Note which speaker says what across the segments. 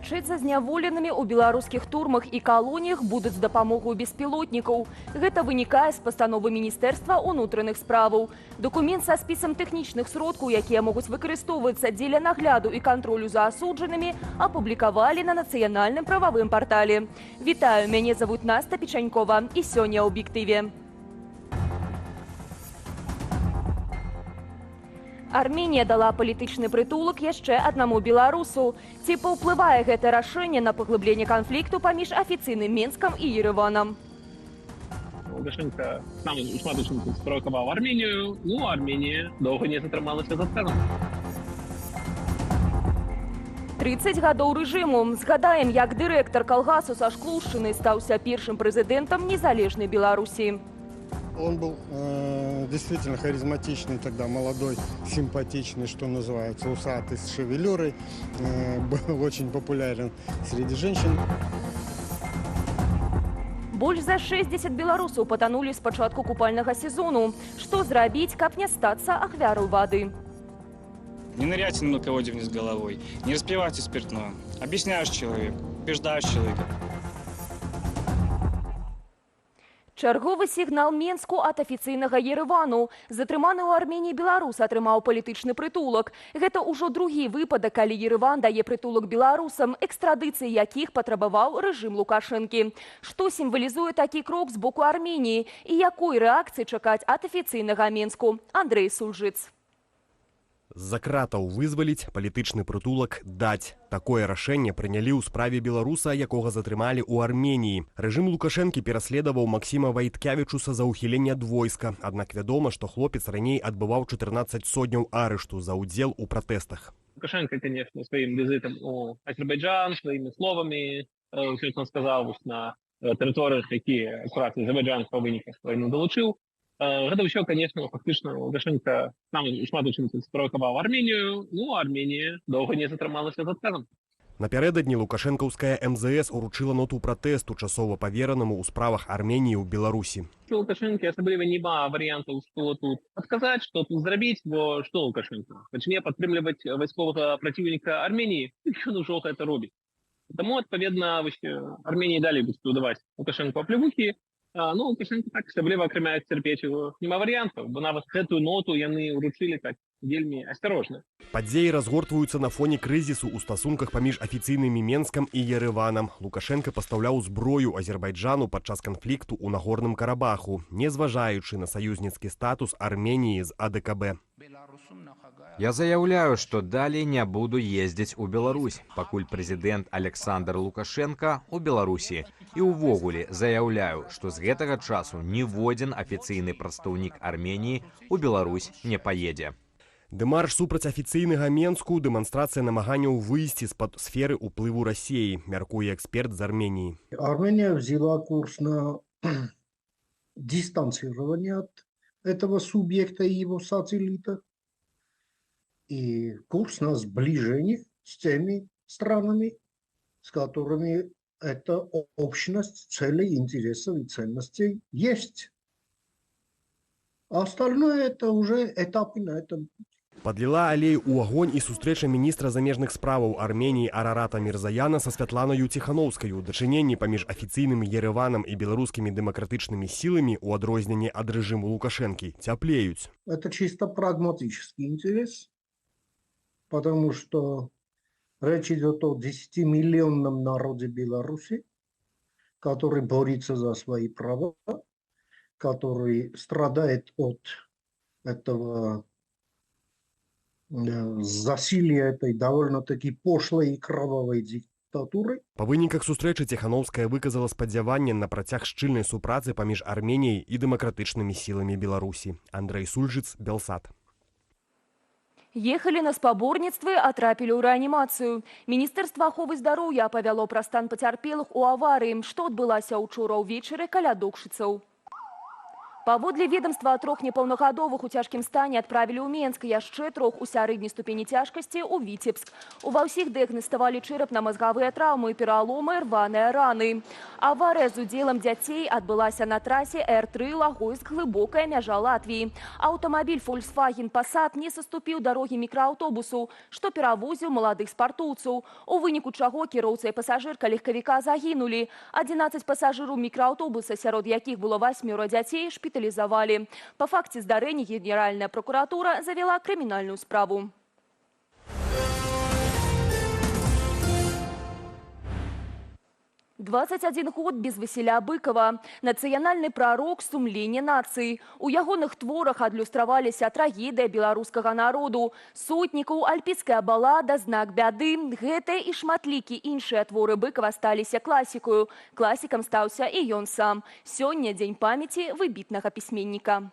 Speaker 1: Сачыць за зняволенымі ў беларускіх турмах і калоніях будуць з дапамогай беспілотнікаў. Гэта вынікае з пастановы Міністэрства ўнутраных справаў. Дакумент са спісам тэхнічных сродкаў, якія могуць выкарыстоўвацца дзеля нагляду і кантролю за асуджанымі, апублікавалі на нацыянальным прававым партале. Вітаю, мяне завуць Наста Печанькова і сёння ў аб'ектыве. Арменія дала палітычны прытулак яшчэ аднаму беларусу. Ці паўплывае гэта рашэнне на паглыбленне канфлікту паміж афіцыйным Мінскам і Ереванам?
Speaker 2: Лукашенко сам шмат спровокаваў Арменію, Арменія доўга не затрымалася за цэну.
Speaker 1: 30 гадоў рэжыму. Згадаем, як дырэктар калгасу са Шклушчыны стаўся першым прэзідэнтам незалежнай Беларусі.
Speaker 3: Он был действительно харизматичный тогда, молодой, симпатичный, что называется, усатый, с шевелюрой. Был очень популярен среди женщин.
Speaker 1: Больш за 60 беларусаў патанулі з пачатку купальнага сезону. Што зрабіць, каб не стацца ахвярай вады?
Speaker 4: Не ныряйте на мелководье вниз головой, не распивайте спиртное. Объясняешь человеку, убеждаешь человека.
Speaker 1: Чарговы сігнал Менску ад афіцыйнага Еревану. Затрыманы ў Арменіі беларус атрымаў палітычны прытулак. Гэта ўжо другі выпадак, калі Ереван дае прытулак беларусам, экстрадыцыі якіх патрабаваў рэжым Лукашэнкі. Што сімвалізуе такі крок з боку Арменіі і якой рэакцыі чакаць ад афіцыйнага Менску? Андрэй Сульжыц.
Speaker 5: З-за кратаў вызваліць, палітычны прытулак даць. Такое рашэнне прынялі ў справе беларуса, якога затрымалі ў Арменіі. Рэжым Лукашэнкі пераследаваў Максіма Вайткявічуса за ўхіленне ад войска. Аднак вядома, што хлопец раней адбываў 14 сотняў арышту за ўдзел у пратэстах.
Speaker 2: Лукашенко, конечно, своим визитом у Азербайджан, своими словами, все, что он сказал на территориях, какие аккуратно Азербайджан по выніках войну долучил. Гэта ўсё, конечно, фактычна Лукашенко сам шмат спровакаваў Арменію, Арменія доўга не затрымалася за цэну.
Speaker 5: Напярэдадні лукашэнкаўская МЗС уручыла ноту пратэсту часова паверанаму ў справах Арменіі ў Беларусі.
Speaker 2: У Лукашенко асабліва няма варыянтаў, што тут адказаць, што тут зрабіць, бо што Лукашенко? Пачне падтрымліваць вайсковага праціўніка Арменіі, ён ужо гэта робіць. Таму, адпаведна, Арменіі далей будуць будаваць Лукашенко аплювухі. Лукашенко так асабліва акрамя цярпець яго няма варыянтаў, бо нават гэтую ноту яны ўручылі так вельмі асцярожна.
Speaker 5: Падзеі разгортваюцца на фоне крызісу ў стасунках паміж афіцыйнымі Менскам і Ереванам. Лукашенко пастаўляў зброю Азербайджану падчас канфлікту ў Нагорным Карабаху, не зважаючы на саюзніцкі статус Арменіі з АДКБ.
Speaker 6: Я заявляю, что далее не буду ездить у Беларусь, пакуль президент Александр Лукашенко у Беларусі. И увогуле заявляю, что с гэтага часу ніводзін афіцыйны прадстаўнік Армении у Беларусь не поедзе.
Speaker 5: Дэмарш супраць афіцыйнага Менску, дэманстрацыя намаганняў выйсці з-пад сферы ўплыву России, мяркуе эксперт з Армении.
Speaker 7: Армения взяла курс на дистанцирование от этого субъекта и его сателлита. И курс на сближение с теми странами, с которыми эта общность целей, интересов и ценностей есть. А остальное это уже этапы на этом пути.
Speaker 5: Подлила алей у агонь і сустрэча міністра замежных справаў Арменіі Арарата Мірзаяна са Святланаю Ціханаўскаю. Дачыненні паміж афіцыйным Ереванам і беларускімі дэмакратычнымі сіламі у адрозненні ад рэжыму Лукашэнкі цяплеюць.
Speaker 7: Это чисто прагматический интерес, потому что речь идет о 10-миллионном народе Беларуси, который борется за свои права, который страдает от этого засилия этой довольно-таки пошлой и кровавой диктатуры.
Speaker 5: Па выніках сустрэчы Ціханаўская выказала спадзяванне на працяг шчыльнай супрацы паміж Арменіяй і дэмакратычнымі сіламі Беларусі. Андрэй Сульжыц, Белсат.
Speaker 1: Ехалі на спаборніцтвы, а трапілі ў рэанімацыю. Міністэрства аховы здароўя апавяло пра стан пацярпелых у аварыі, што адбылася ўчора ўвечары каля Докшыцаў. Паводле ведомства, 3 непаўнагадовых у цяжкім стане адправілі ў Менск, яшчэ 3 у сярэдняй ступені цяжкасці ў Віцебск. Ува ўсіх дыягнаставалі чэрапна-мазгавыя траўмы, пераломы, рваныя раны. Аварыя з удзелам дзяцей адбылася на трасе Р3 Лагойск, глыбокая мяжа Латвіі. Аўтамабіль Volkswagen Passat не саступіў дарогі мікрааўтобусу, што перавозіў маладых спартоўцаў. У выніку чаго кіроўца і пасажырка легкавіка загінулі. 11 пасажыраў мікрааўтобуса, сярод якіх было 8 дзяцей, шпіталізавалі. Па факце здарэння Генеральная прокуратура завяла крымінальную справу. – 21 год без Васіля Быкова. Нацыянальны прарок сумлення нацыі. У ягоных творах адлюстраваліся трагедыя беларускага народу. Сотнікаў, альпійская балада, знак бяды. Гэтыя і шматлікі іншыя творы Быкова сталіся класікаю. Класікам стаўся і ён сам. Сёння дзень памяці выбітнага пісьменніка.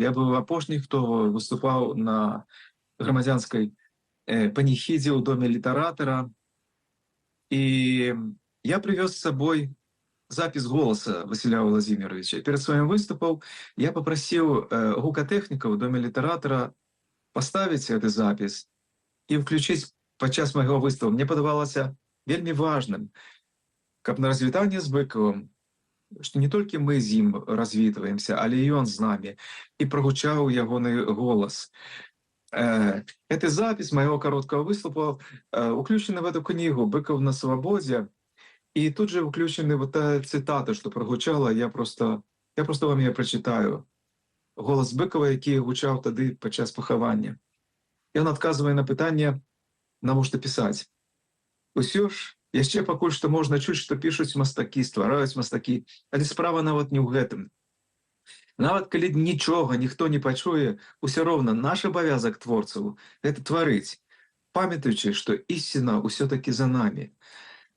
Speaker 8: Я быў апошні, хто выступаў на грамадзянскай паніхідзе ў доме літаратара. І я привез с собой запись голоса Василя Владимировича. Перед своим выступом я попросил гукотехника в Доме литератора поставить эту запись и включить подчас моего выступа. Мне подавалось вельми важным, как на развитание с Быковым, что не только мы с ним развитываемся, але и он с нами. И прогучал его голос. Эта запись моего короткого выступа включена в эту книгу «Быков на свободе». И тут же включены вот та цитата, что прозвучала, я просто вам ее прочитаю. Голос Быкова, який гучав тоді під час поховання. І він відказує на питання, навіщо писати. Усьо ж, яще пакуль што можна чуць, што пішуць мастакі, ствараюць мастакі, але справа нават не ў гэтым. Нават калі нічога ніхто не пачуе, усё роўна наш абавязак творцаў — гэта тварыць, памятаючы, што ісціна ўсё-такі за намі.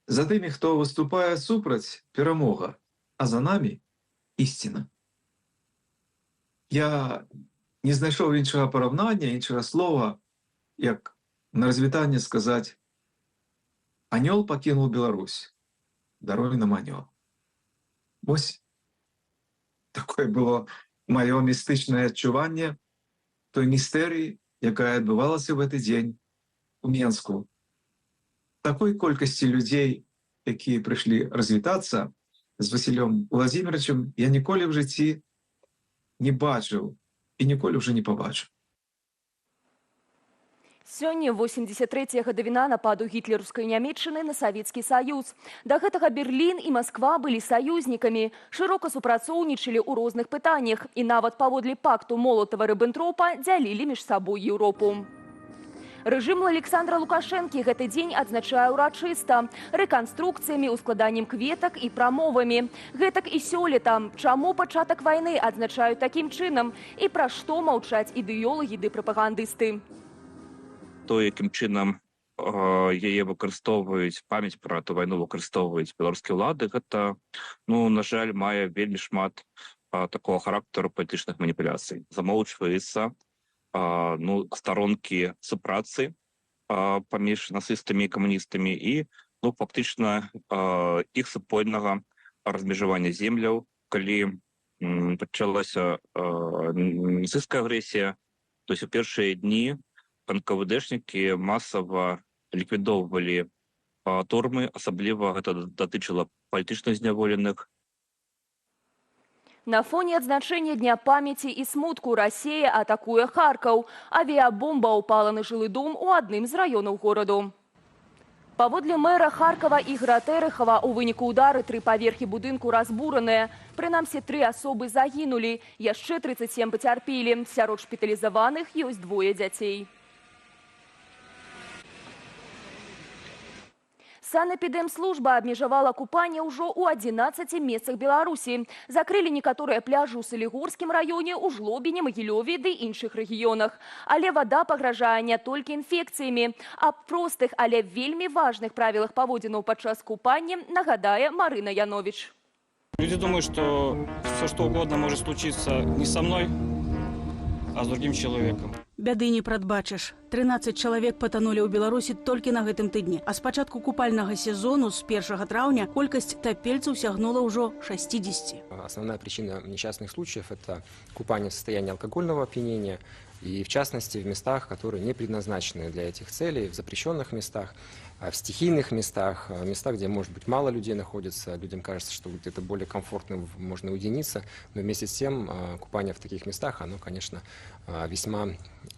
Speaker 8: За тымі, хто выступае супраць, перамога, а за намі ісціна. Я не знайшоў іншага параўнання, іншага слова, як на развітанне сказаць: «Анёл пакінуў Беларусь, даруй нам анёл». Вось такое было маё містычнае адчуванне той містэрыі, якая адбывалася в гэты дзень у Менску. Такой колькасці людзей, якія прыйшлі развітацца з Васілём Владимировичем, я ніколі ў жыцці не бачыў і ніколі ўжо не пабачу.
Speaker 1: Сёння 83-я гадавіна нападу гітлераўскай Нямецчыны на Савецкі Саюз. Да гэтага Берлін і Масква былі саюзнікамі, шырока супрацоўнічалі ў розных пытаннях і нават паводле пакту Молатава-Рыббентропа дзялілі між сабой Еўропу. Рэжым Александра Лукашэнкі гэты дзень адзначае ўрачыста рэканструкцыямі, ускладаннем кветак і прамовамі. Гэтак і сёлета. Чаму пачатак вайны адзначаюць такім чынам і пра што маўчаць ідэолагі ды прапагандысты?
Speaker 9: То, яким чином яе выкарыстоўваюць, памяць пра ту вайну выкарыстоўваюць беларускія ўлады, гэта, на жаль, мае вельмі шмат такого характару палітычных маніпуляцый. Замоўчваецца старонкі супрацы паміж нацыстамі і камуністамі і фактычна іх супольнага размежавання земляў, калі пачалася нацысцкая агрэсія, то есть у першыя дні НКВДшнікі масава ліквідоўвалі турмы, асабліва гэта датычыла палітычна зняволеных.
Speaker 1: На фоне адзначэння Дня памяці і смутку Расія атакуе Харкаў. Авіябомба ўпала на жылы дом у адным з раёнаў гораду. Паводле мэра Харкава Ігора Тэрэхава, у выніку ўдары 3 паверхі будынку разбураныя. Прынамсі 3 асобы загінулі, яшчэ 37 пацярпелі. Сярод шпіталізаваных ёсць 2 дзяцей. Санэпідэмслужба абмежавала купанне ўжо ў 11 месцах Беларусі. Закрылі некаторыя пляжы ў Салігорскім раёне, у Жлобіне, Магілёве ды іншых рэгіёнах. Але вада пагражае не толькі інфекцыямі. Аб простых, але вельмі важных правілах паводзінаў падчас купання нагадае Марына Янович.
Speaker 4: Люди думают, что все что угодно может случиться не со мной, а с другим человеком.
Speaker 10: Бяды не прадбачыш. 13 чалавек патанулі ў Беларусі толькі на гэтым тыдні. А з пачатку купальнага сезону з 1 траўня колькасць тапельцаў сягнула ўжо 60.
Speaker 11: Основная причина несчастных случаев – это купание в состоянии алкогольного опьянения, и в частности в местах, которые не предназначены для этих целей, в запрещенных местах, в стихийных местах, местах, где, может быть, мало людей находится, людям кажется, что где-то более комфортно можно уединиться, но вместе с тем купание в таких местах, оно, конечно, весьма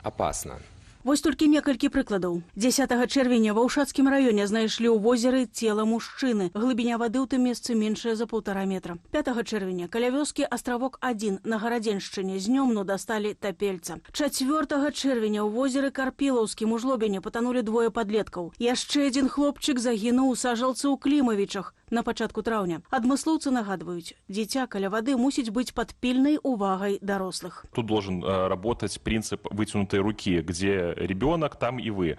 Speaker 11: опасно.
Speaker 10: Вось толькі некалькі прыкладаў. 10 чэрвеня ва Ўшацкім раёне знайшлі ў возеры цела мужчыны. Глыбіня вады ў тым месцы меншая за 1,5 метра. 5 чэрвеня каля вёскі Астравок 1 на Гарадзеншчыне знёмну дасталі тапельца. 4 чэрвеня ў возеры Карпілаўскім у Жлобіне патанулі двое падлеткаў. Яшчэ адзін хлопчык загінуў у сажалцы ў Клімавічах на пачатку траўня. Адмыслоўцы нагадваюць, дзіця каля вады мусіць быць пад пільнай увагай дарослых.
Speaker 12: Тут должен работать принцип вытянутой руки, где ребенок, там и вы.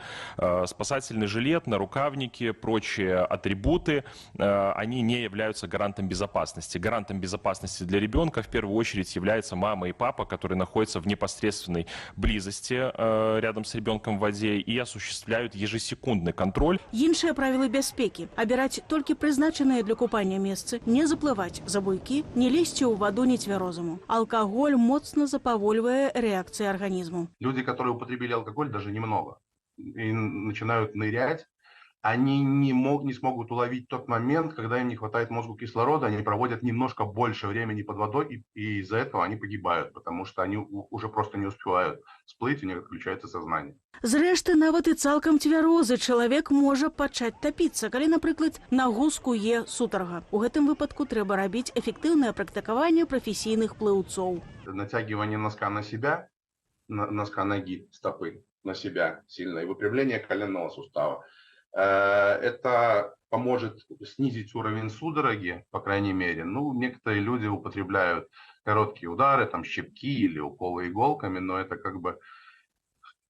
Speaker 12: Спасательный жилет, нарукавники, прочие атрибуты, они не являются гарантом безопасности. Гарантом безопасности для ребенка в первую очередь является мама и папа, которые находятся в непосредственной близости рядом с ребенком в воде и осуществляют ежесекундный контроль.
Speaker 10: Іншыя правілы бяспекі. Абіраць толькі прызначаныя для купання месцы, не заплываць за буйкі, не лезці ў ваду нецвярозаму. Алкаголь моцна запавольвае рэакцыі арганізму.
Speaker 13: Люди, которые употребили алкоголь, даже немного, и начинают нырять, они не смогут уловить тот момент, когда им не хватает мозгу кислорода, они проводят немножко больше времени под водой, и из-за этого они погибают, потому что они уже просто не успевают всплыть, у них отключается сознание.
Speaker 10: Зрэшты, нават і цалкам цвярозы чалавек можа пачаць тапіцца, калі, напрыклад, нагу скуе сутарга. У гэтым выпадку трэба рабіць эфектыўнае практыкаванне прафесійных плыўцоў.
Speaker 13: Натягивание носка на себя, носка ноги, стопы на себя сильно, и выпрямление коленного сустава. Это поможет снизить уровень судороги, по крайней мере. Ну, некоторые люди употребляют короткие удары, там, щипки или уколы иголками, но это как бы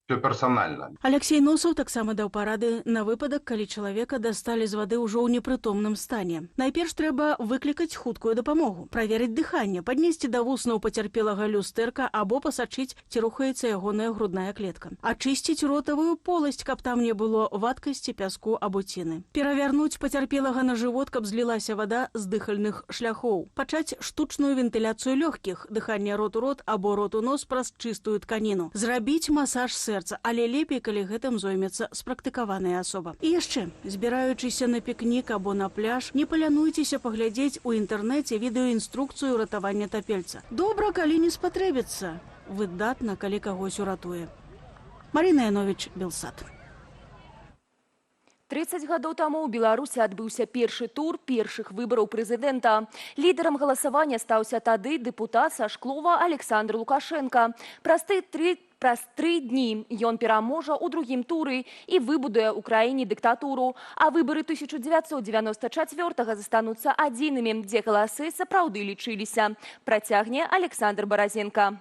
Speaker 13: все персонально.
Speaker 10: Алексей Носов таксама даў парады на выпадак, калі чалавека дасталі з вады ўжо ў непрытомным стане. Найперш трэба выклікаць хуткую дапамогу, праверыць дыханне, паднесці да вуснаў пацярпелага люстэрка або пасачыць, ці рухаецца ягоная грудная клетка. Ачысціць ротавую поласць, каб там не было вадкасці, пяску або ціны. Перавярнуць пацярпелага на жывот, каб злілася вада з дыхальных шляхоў. Пачаць штучную вентыляцыю лёгкіх, дыханне рот у рот або рот у нос праз чыстую тканіну. Зрабіць масаж сэрца, але лепей, калі гэтым зоймецца спрактыкаваная асоба. І яшчэ, збіраючыся на пікнік або на пляж, не палянуйцеся паглядзець у інтэрнэце відэоінструкцыю ратавання тапельца. Добра, калі не спатрэбіцца. Выдатна, калі кагось уратуе. Марина Янович, Белсат.
Speaker 1: 30 гадоў таму ў Беларусі адбыўся першы тур першых выбараў прэзідэнта. Лідарам галасавання стаўся тады дэпутат са Шклова Александр Лукашенко. Праз 3 дні ён пераможа ў другім туры і выбудуе ў краіне дыктатуру. А выбары 1994 застануцца адзінымі, дзе галасы сапраўды лічыліся. Працягне Александр Борозенко.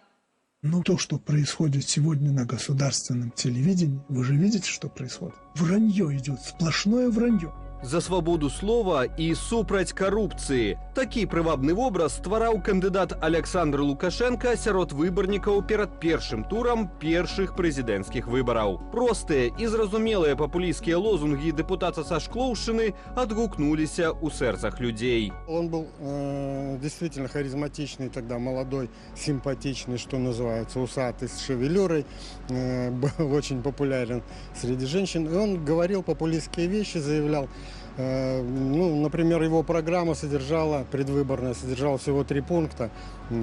Speaker 14: Но то, что происходит сегодня на государственном телевидении, вы же видите, что происходит? Вранье идет, сплошное вранье.
Speaker 5: За свабоду слова і супраць карупцыі. Такі прывабны вобраз ствараў кандыдат Александр Лукашенко сярод выбарнікаў перад першым турам першых прэзідэнцкіх выбараў. Простыя і зразумелыя папулісцкія лозунгі дэпутата са Шклоўшчыны адгукнуліся ў сэрцах людзей.
Speaker 3: Он был действительно харизматичный, тогда молодой, симпатичный, что называется, усатый, с шевелюрой, был очень популярен среди женщин. И он говорил популистские вещи, заявлял. Ну, например, его программа предвыборная содержала всего 3 пункта.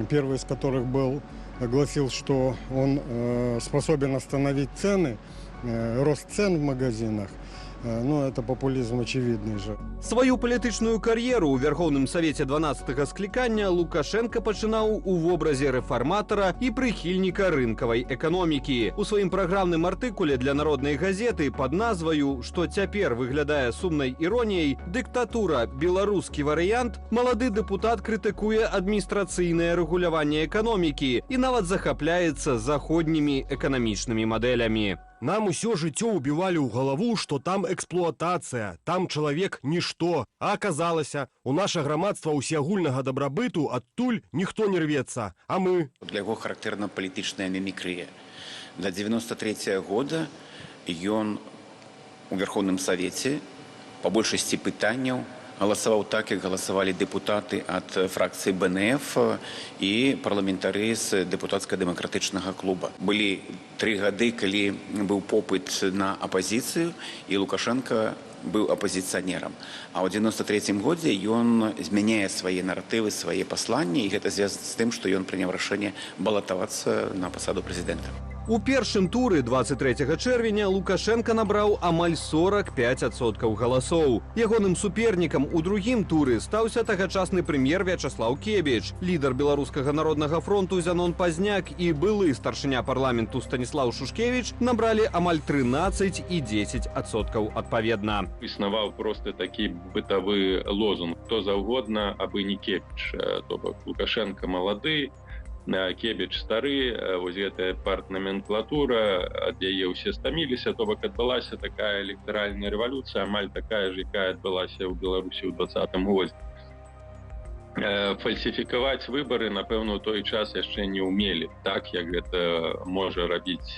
Speaker 3: Первый из которых гласил, что он способен остановить цены, рост цен в магазинах. Ну, это популизм очевидный же.
Speaker 5: Свою палітычную кар'еру ў Верховным Савеце 12-го склікання Лукашенко пачынаў у вобразе рэфарматара і прыхільніка рынкавай эканомікі. У сваім праграмным артыкуле для народнай газеты пад назваю, што цяпер выглядае сумнай іроніяй, «Дыктатура. Беларускі варыянт», малады дэпутат крытыкуе адміністрацыйнае рэгуляванне эканомікі і нават захапляецца заходнімі эканамічнымі мадэлямі. Нам усё жыццё ўбівалі ў галаву, што там эксплуатацыя, там чалавек нішто. А аказалася, у наша грамадства ўсеагульнага дабрабыту адтуль ніхто не рвецца, а мы.
Speaker 15: Для яго характэрна палітычная мімікрыя. До 93 года ён у Верховным Совете по большасці пытанняў галасаваў так, як галасавалі дэпутаты ад фракцыі БНФ і парламентары з дэпутацка-дэмакратычнага клуба. Былі 3 гады, калі быў попыт на апазіцыю, і Лукашенко быў апазіцыянерам. А ў 93 годзе ён змяняе свае наратывы, свае пасланні, і гэта звязана з тым, што ён прыняў рашэнне балатавацца на пасаду прэзідэнта.
Speaker 16: У першым туры 23 чэрвеня Лукашенко набраў амаль 45% галасоў. Ягоным супернікам у другім туры стаўся тагачасны прэм'ер Вячаслаў Кебіч. Лідар Беларускага народнага фронту Зянон Пазняк і былы старшыня парламенту Станіслаў Шушкевіч набралі амаль 13 і 10% адпаведна.
Speaker 17: Існаваў просто такі бытавы лозунг: хто заўгодна, абы не Кебіч. То бок Лукашенко малады, Кебіч стары, вось гэтая партнаменклатура, ад яе ўсе стаміліся, то бок адбылася такая электаральная рэвалюцыя, амаль такая ж, якая адбылася ў Беларусі ў 2020 годзе. Фальсіфікаваць выбары, напэўна, у той час яшчэ не ўмелі, так як гэта можа рабіць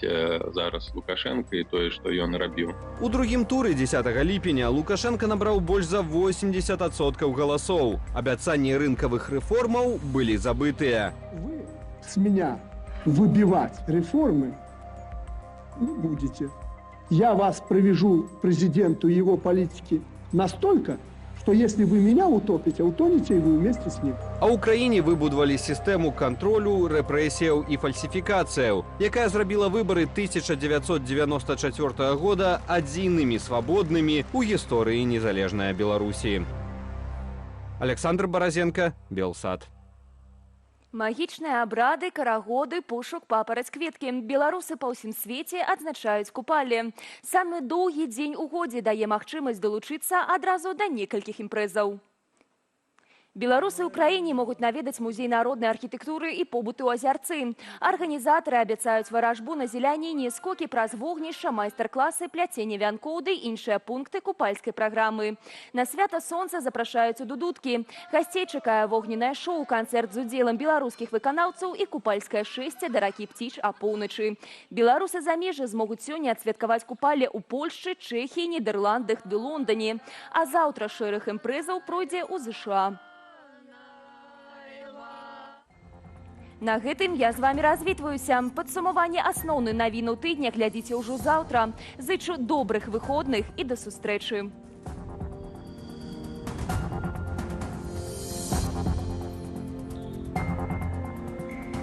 Speaker 17: зараз Лукашенко і тое, што ён рабіў.
Speaker 16: У другім туры 10 ліпеня Лукашенко набраў больш за 80% галасоў. Абяцанні рынкавых рэформаў былі забытыя.
Speaker 14: С меня выбивать реформы не будете. Я вас привяжу к президенту и его политике настолько, что если вы меня утопите, утонете и вы вместе с ним.
Speaker 16: А ў краіне выбудавалі сістэму кантролю, рэпрэсіяў і фальсіфікацыяў, якая зрабіла выбары 1994 года адзінымі свабоднымі ў гісторыі незалежнай Беларусі. Александр Баразенко, Белсад.
Speaker 1: Магічныя абрады, карагоды, пошук папараць-кветкі. Беларусы па ўсім свеце адзначаюць купалі. Самы доўгі дзень у годзе дае магчымасць далучыцца адразу да некалькіх імпрэзаў. Беларусы ў краіне могуць наведаць музей народнай архітэктуры і побыту ў Азярцы. Арганізатары абяцаюць варажбу на зеляніне, скокі праз вогнішча, майстар-класы, пляценне вянкоў ды іншыя пункты купальскай праграмы. На свята сонца запрашаюць у дудуткі. Гасцей чакае вогненнае шоу, канцэрт з удзелам беларускіх выканаўцаў і купальскае шэсце да ракі Пціч апоўначы. Беларусы замежжа змогуць сёння адсвяткаваць купалі ў Польшчы, Чэхіі, Нідерландах ды Лондоне. А заўтра шэраг імпрэзаў пройдзе ў ЗША. На гэтым я з вами развітваюся. Падсумаванне асноўных навін у тыдня глядзіце ўжо заўтра. Зычу добрых выходных і да сустрэчы.